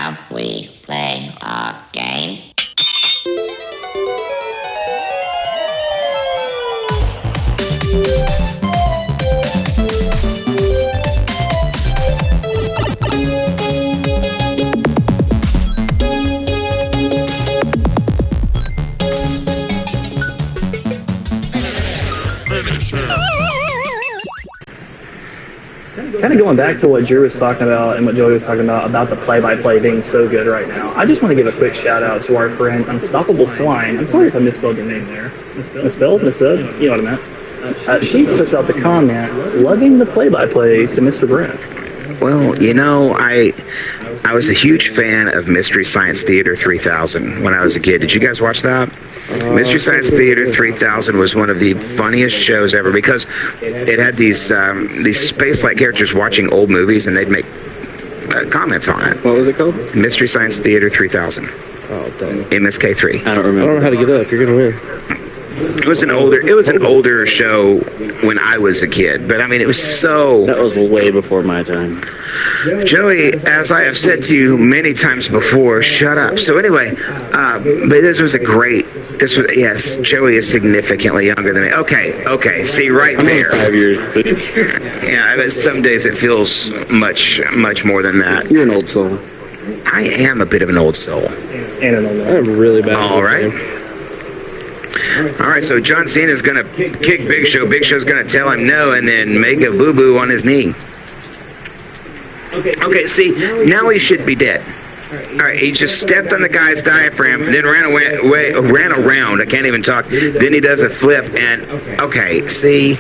Shall we play a game? Kind of going back to what Drew was talking about and what Joey was talking about the play-by-play being so good right now. I just want to give a quick shout-out to our friend Unstoppable Swine. I'm sorry if I misspelled your name there. Misspelled? Missaid? You know what I meant. She puts out the comment, loving the play-by-play to Mr. Brent. Well, you know, I was a huge fan of Mystery Science Theater 3000 when I was a kid. Did you guys watch that? Mystery Science Theater 3000 was one of the funniest shows ever because it had these space-like characters watching old movies and they'd make comments on it. What was it called? Mystery Science Theater 3000. Oh, dang. MSK3. I don't remember. I don't know how to get up. You're gonna win. It was an older show when I was a kid, but I mean, it was so... That was way before my time. Joey, as I have said to you many times before, shut up. So anyway, but this was a great... Yes, Joey is significantly younger than me. Okay, see, right there. 5 years. Yeah, I bet some days it feels much more than that. You're an old soul. I am a bit of an old soul. And an old man. I'm really bad. All right, so John Cena's going to kick Big Show. Big Show's going to tell him no and then make a boo-boo on his knee. Okay, see, now he should be dead. All right, he just stepped on the guy's diaphragm, then ran around. I can't even talk. Then he does a flip, and, okay, see,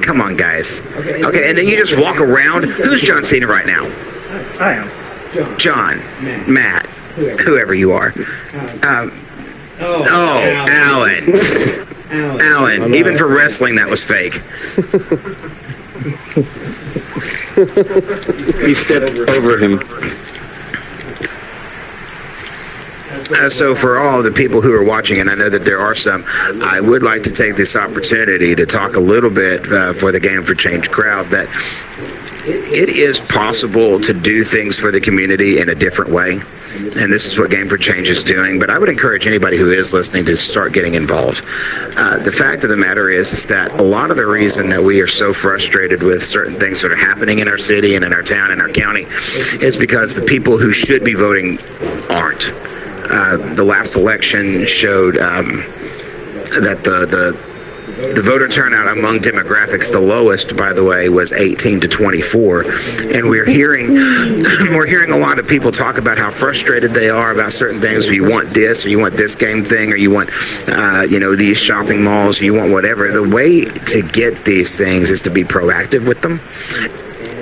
come on, guys. Okay, and then you just walk around. Who's John Cena right now? I am. John, Matt, whoever you are. Alan. Even for wrestling, that was fake. He stepped over him. So for all the people who are watching, and I know that there are some, I would like to take this opportunity to talk a little bit for the Game for Change crowd that it is possible to do things for the community in a different way. And this is what Game for Change is doing. But I would encourage anybody who is listening to start getting involved. The fact of the matter is that a lot of the reason that we are so frustrated with certain things that are happening in our city and in our town and our county is because the people who should be voting aren't. The last election showed that the voter turnout among demographics, the lowest, by the way, was 18 to 24, and we're hearing a lot of people talk about how frustrated they are about certain things. You want this, or you want this game thing, or you want these shopping malls, or you want whatever. The way to get these things is to be proactive with them,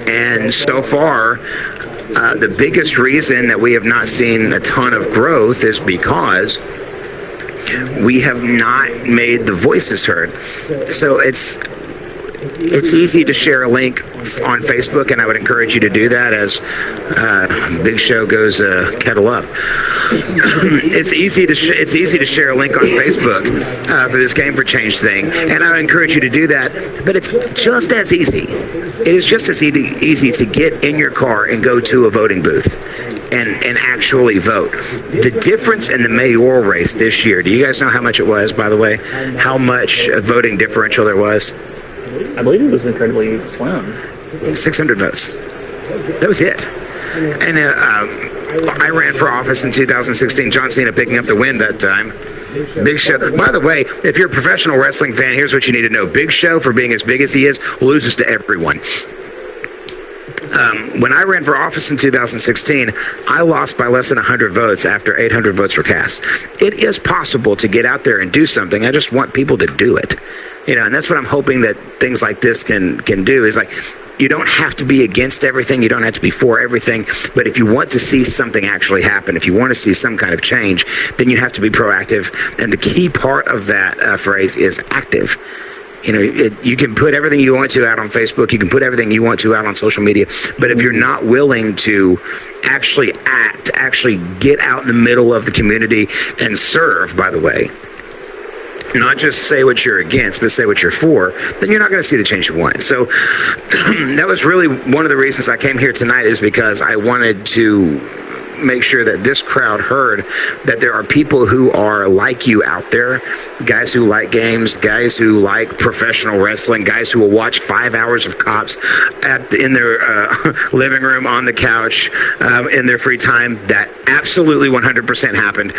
and so far, the biggest reason that we have not seen a ton of growth is because we have not made the voices heard. So it's easy to share a link on Facebook, and I would encourage you to do that as Big Show goes kettle up. It's easy to share a link on Facebook for this Game for Change thing, and I would encourage you to do that. But it's just as easy. It is just as easy to get in your car and go to a voting booth and actually vote. The difference in the mayoral race this year, do you guys know how much it was, by the way? How much voting differential there was? I believe it was incredibly slim. 600 votes. That was it. And I ran for office in 2016. John Cena picking up the win that time. Big Show. By the way, if you're a professional wrestling fan, here's what you need to know. Big Show, for being as big as he is, loses to everyone. When I ran for office in 2016, I lost by less than 100 votes after 800 votes were cast. It is possible to get out there and do something. I just want people to do it. And that's what I'm hoping that things like this can do, is like, you don't have to be against everything. You don't have to be for everything. But if you want to see something actually happen, if you want to see some kind of change, then you have to be proactive. And the key part of that phrase is active. You can put everything you want to out on Facebook. You can put everything you want to out on social media. But if you're not willing to actually act, actually get out in the middle of the community and serve, by the way, not just say what you're against, but say what you're for, then you're not going to see the change you want. So that was really one of the reasons I came here tonight, is because I wanted to make sure that this crowd heard that there are people who are like you out there, guys who like games, guys who like professional wrestling, guys who will watch 5 hours of Cops in their living room, on the couch, in their free time. That absolutely 100% happened.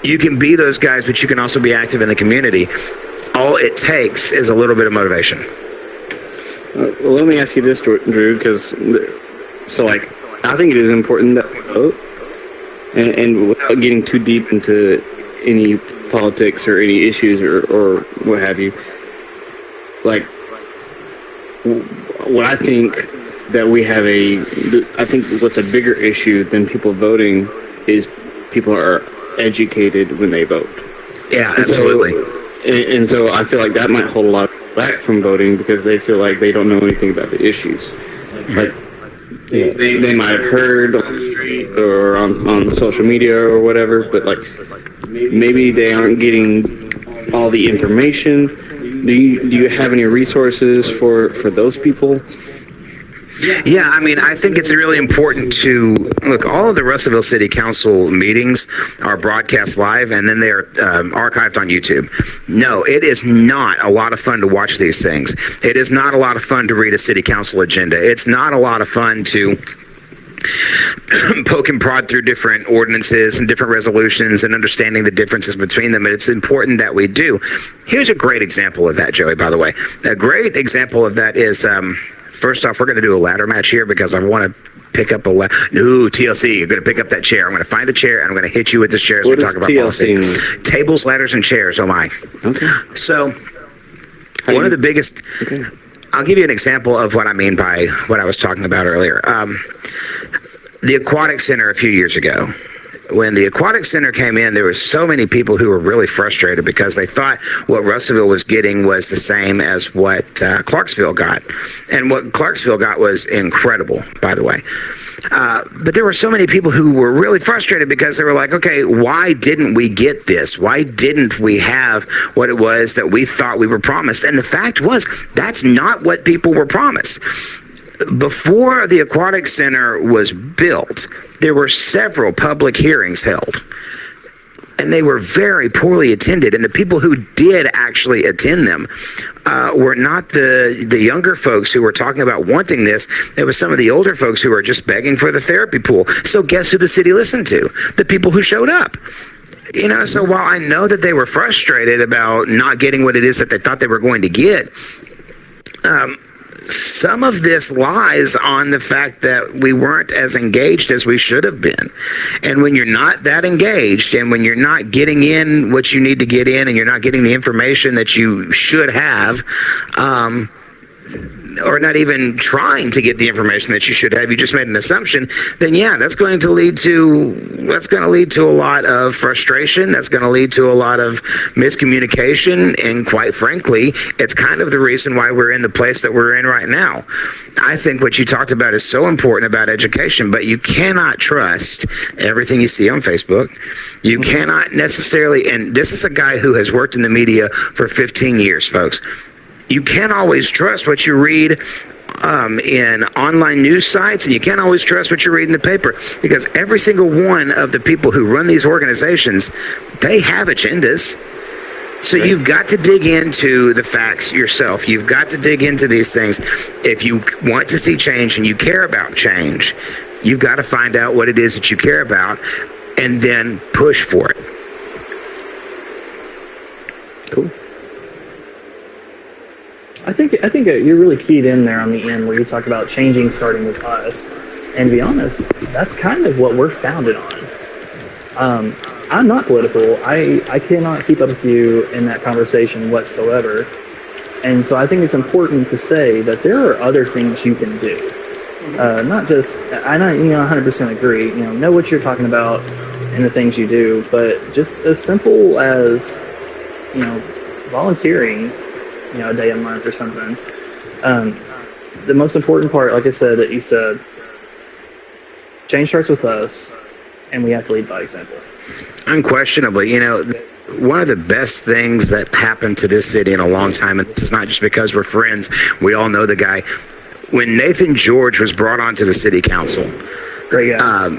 You can be those guys, but you can also be active in the community. All it takes is a little bit of motivation. Well, let me ask you this, Drew, because I think it is important that we vote, and without getting too deep into any politics or any issues or what have you, like, what I think that we have I think what's a bigger issue than people voting is people are educated when they vote. Yeah, absolutely. And so I feel like that might hold a lot of people back from voting because they feel like they don't know anything about the issues. Like, they might have heard on the street or on social media or whatever, but like maybe they aren't getting all the information. Do you have any resources for those people? Yeah, I mean, I think it's really important to look. All of the Russellville City Council meetings are broadcast live, and then they're archived on YouTube. No, it is not a lot of fun to watch these things. It is not a lot of fun to read a city council agenda. It's not a lot of fun to poke and prod through different ordinances and different resolutions and understanding the differences between them. And it's important that we do. Here's a great example of that, Joey, by the way. A great example of that is, first off, we're going to do a ladder match here because I want to pick up TLC, you're going to pick up that chair. I'm going to find a chair, and I'm going to hit you with this chair as we talk about TLC policy. Tables, ladders, and chairs, oh my. Okay. So, one of the biggest... Okay. I'll give you an example of what I mean by what I was talking about earlier. The Aquatic Center a few years ago. When the Aquatic Center came in, there were so many people who were really frustrated because they thought what Russellville was getting was the same as what Clarksville got. And what Clarksville got was incredible, by the way. But there were so many people who were really frustrated because they were like, okay, why didn't we get this? Why didn't we have what it was that we thought we were promised? And the fact was, that's not what people were promised. Before the Aquatic Center was built, there were several public hearings held. And they were very poorly attended. And the people who did actually attend them were not the younger folks who were talking about wanting this. It was some of the older folks who were just begging for the therapy pool. So guess who the city listened to? The people who showed up. You know, so while I know that they were frustrated about not getting what it is that they thought they were going to get, some of this lies on the fact that we weren't as engaged as we should have been. And when you're not that engaged, and when you're not getting in what you need to get in, and you're not getting the information that you should have, or not even trying to get the information that you should have, you just made an assumption, then yeah, that's going to lead to a lot of frustration. That's going to lead to a lot of miscommunication, and quite frankly, it's kind of the reason why we're in the place that we're in right now. I think what you talked about is so important about education, but you cannot trust everything you see on Facebook. You cannot necessarily, and this is a guy who has worked in the media for 15 years, folks. You can't always trust what you read in online news sites, and you can't always trust what you read in the paper, because every single one of the people who run these organizations, they have agendas. So you've got to dig into the facts yourself. You've got to dig into these things. If you want to see change and you care about change, you've got to find out what it is that you care about and then push for it. Cool. I think you're really keyed in there on the end where you talk about changing starting with us. And to be honest, that's kind of what we're founded on. I'm not political. I cannot keep up with you in that conversation whatsoever. And so I think it's important to say that there are other things you can do. Not just, I 100% agree, know what you're talking about and the things you do, but just as simple as, volunteering, a day a month or something. The most important part, like I said, that you said, change starts with us, and we have to lead by example. Unquestionably, one of the best things that happened to this city in a long time, and this is not just because we're friends, we all know the guy. When Nathan George was brought onto the city council, great guy.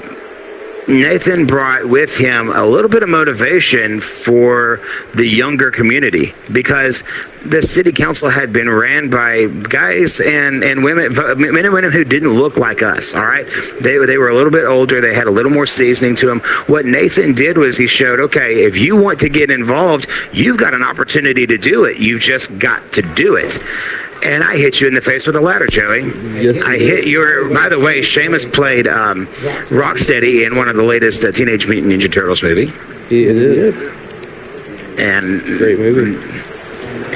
Nathan brought with him a little bit of motivation for the younger community, because the city council had been ran by guys and women, men and women who didn't look like us. All right, they were a little bit older. They had a little more seasoning to them. What Nathan did was he showed, okay, if you want to get involved, you've got an opportunity to do it. You've just got to do it. And I hit you in the face with a ladder, Joey. Yes, I hit your. By the way, Seamus played Rocksteady in one of the latest Teenage Mutant Ninja Turtles movie. It is. And Great movie.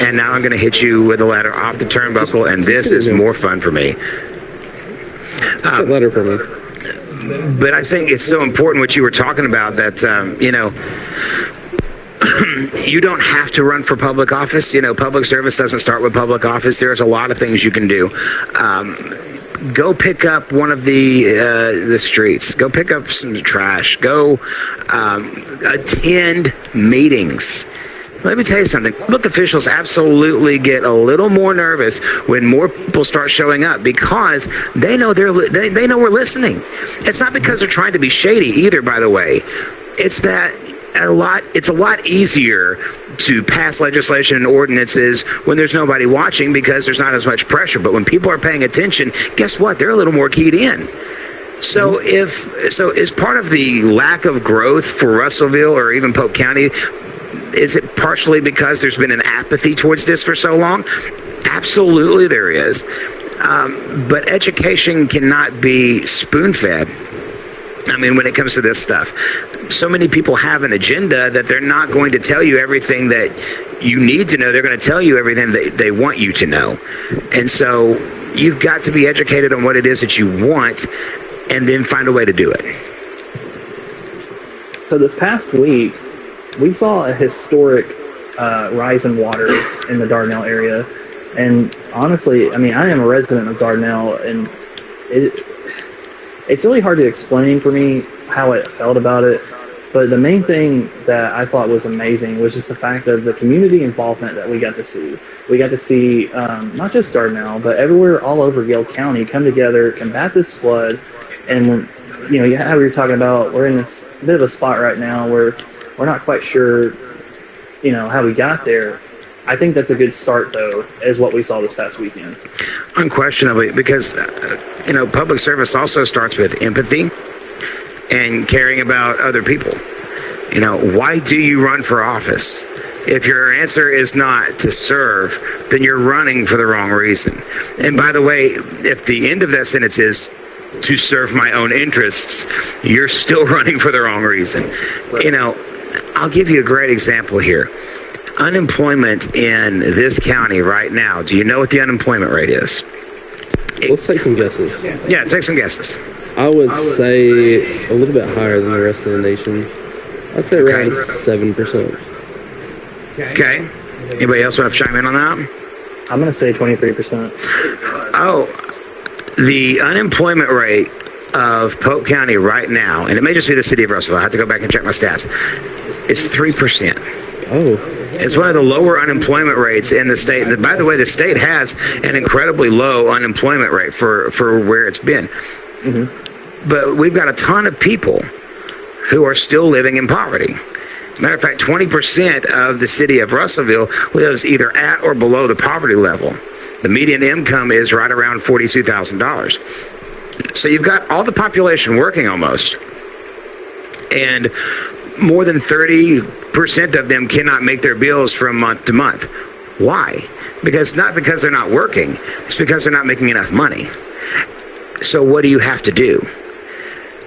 And now I'm going to hit you with a ladder off the turnbuckle, and this is more fun for me. That ladder for me. But I think it's so important what you were talking about, that you don't have to run for public office. Public service doesn't start with public office. There's a lot of things you can do. Go pick up one of the streets. Go pick up some trash. Go attend meetings. Let me tell you something. Public officials absolutely get a little more nervous when more people start showing up, because they know they know we're listening. It's not because they're trying to be shady either, by the way. It's that it's a lot easier to pass legislation and ordinances when there's nobody watching, because there's not as much pressure. But when people are paying attention, guess what? They're a little more keyed in. So is part of the lack of growth for Russellville or even Polk County, is it partially because there's been an apathy towards this for so long? Absolutely there is. But education cannot be spoon-fed. I mean, when it comes to this stuff, so many people have an agenda that they're not going to tell you everything that you need to know. They're going to tell you everything that they want you to know. And so you've got to be educated on what it is that you want, and then find a way to do it. So this past week, we saw a historic rise in water in the Dardanelle area. And honestly, I mean, I am a resident of Dardanelle, and it's really hard to explain for me how I felt about it. But the main thing that I thought was amazing was just the fact of the community involvement that we got to see. We got to see not just Dardanelle, but everywhere all over Yale County come together, combat this flood. And, how we were talking about, we're in this bit of a spot right now where we're not quite sure, how we got there. I think that's a good start, though, is what we saw this past weekend. Unquestionably, because, public service also starts with empathy and caring about other people. Why do you run for office? If your answer is not to serve, then you're running for the wrong reason. And by the way, if the end of that sentence is to serve my own interests, you're still running for the wrong reason. Right. I'll give you a great example here. Unemployment in this county right now, do you know what the unemployment rate is? Let's take some guesses. Yeah, take some guesses. I would say a little bit higher than the rest of the nation. I'd say around 7%. Okay. Anybody else want to chime in on that? I'm going to say 23%. Oh, the unemployment rate of Polk County right now, and it may just be the city of Russellville, I have to go back and check my stats, is 3%. Oh. It's one of the lower unemployment rates in the state. By the way, the state has an incredibly low unemployment rate for where it's been. Mm-hmm. But we've got a ton of people who are still living in poverty. Matter of fact, 20% of the city of Russellville lives either at or below the poverty level. The median income is right around $42,000. So you've got all the population working almost, and more than 30% of them cannot make their bills from month to month. Why? Not because they're not working, it's because they're not making enough money. So what do you have to do?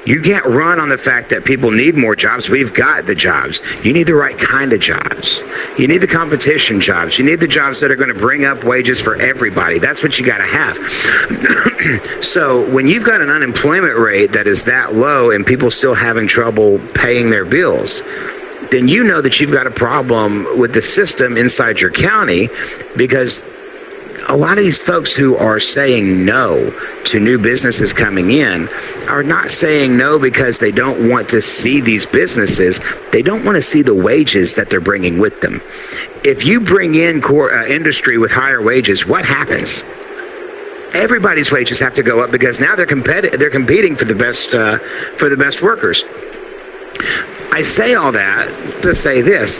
You can't run on the fact that people need more jobs. We've got the jobs. You need the right kind of jobs. You need the competition jobs. You need the jobs that are going to bring up wages for everybody. That's what you got to have. So when you've got an unemployment rate that is that low and people still having trouble paying their bills, then you know that you've got a problem with the system inside your county, because a lot of these folks who are saying no to new businesses coming in are not saying no because they don't want to see these businesses. They don't want to see the wages that they're bringing with them. If you bring in industry with higher wages, what happens? Everybody's wages have to go up because now they're competing for the best workers. I say all that to say this.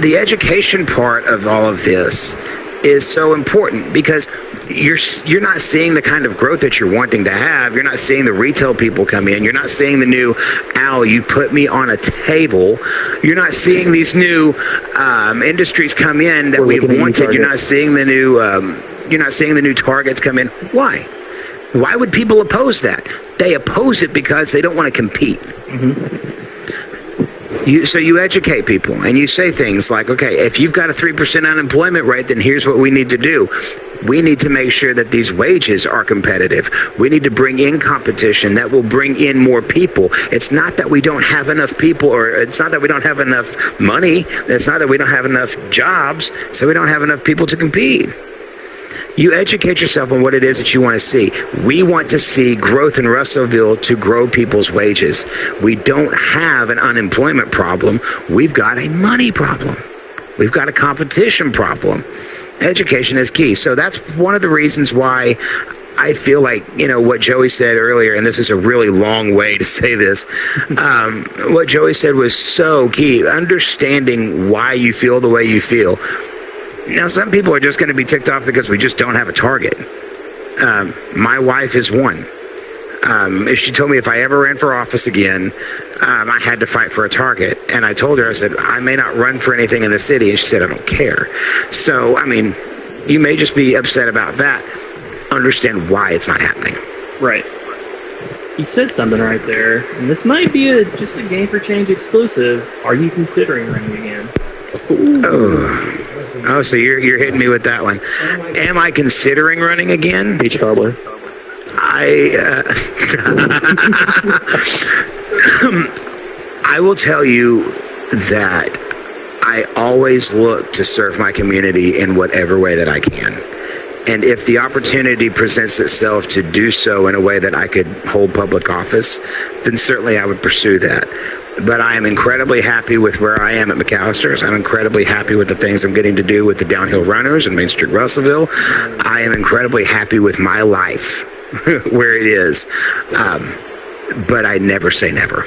The education part of all of this is so important because you're not seeing the kind of growth that you're wanting to have. You're not seeing the retail people come in. You're not seeing the new, Al, you put me on a table. You're not seeing these new industries come in that we wanted. You're not seeing the new targets come in. Why? Why would people oppose that? They oppose it because they don't want to compete. Mm-hmm. So you educate people and you say things like, okay, if you've got a 3% unemployment rate, then here's what we need to do. We need to make sure that these wages are competitive. We need to bring in competition that will bring in more people. It's not that we don't have enough people, or it's not that we don't have enough money. It's not that we don't have enough jobs, so we don't have enough people to compete. You educate yourself on what it is that you want to see. We want to see growth in Russellville to grow people's wages. We don't have an unemployment problem. We've got a money problem. We've got a competition problem. Education is key. So that's one of the reasons why I feel like, what Joey said earlier, and this is a really long way to say this, what Joey said was so key. Understanding why you feel the way you feel. Now, some people are just going to be ticked off because we just don't have a target. My wife is one. If she told me if I ever ran for office again, I had to fight for a target. And I told her, I said, I may not run for anything in the city. And she said, I don't care. So, you may just be upset about that. Understand why it's not happening. Right. You said something right there, and this might be just a Game for Change exclusive. Are you considering running again? Oh, so you're hitting me with that one. Am I considering running again? Beach Cowboy. I will tell you that I always look to serve my community in whatever way that I can. And if the opportunity presents itself to do so in a way that I could hold public office, then certainly I would pursue that. But I am incredibly happy with where I am at McAllister's. I'm incredibly happy with the things I'm getting to do with the downhill runners in Main Street, Russellville. I am incredibly happy with my life where it is. But I never say never.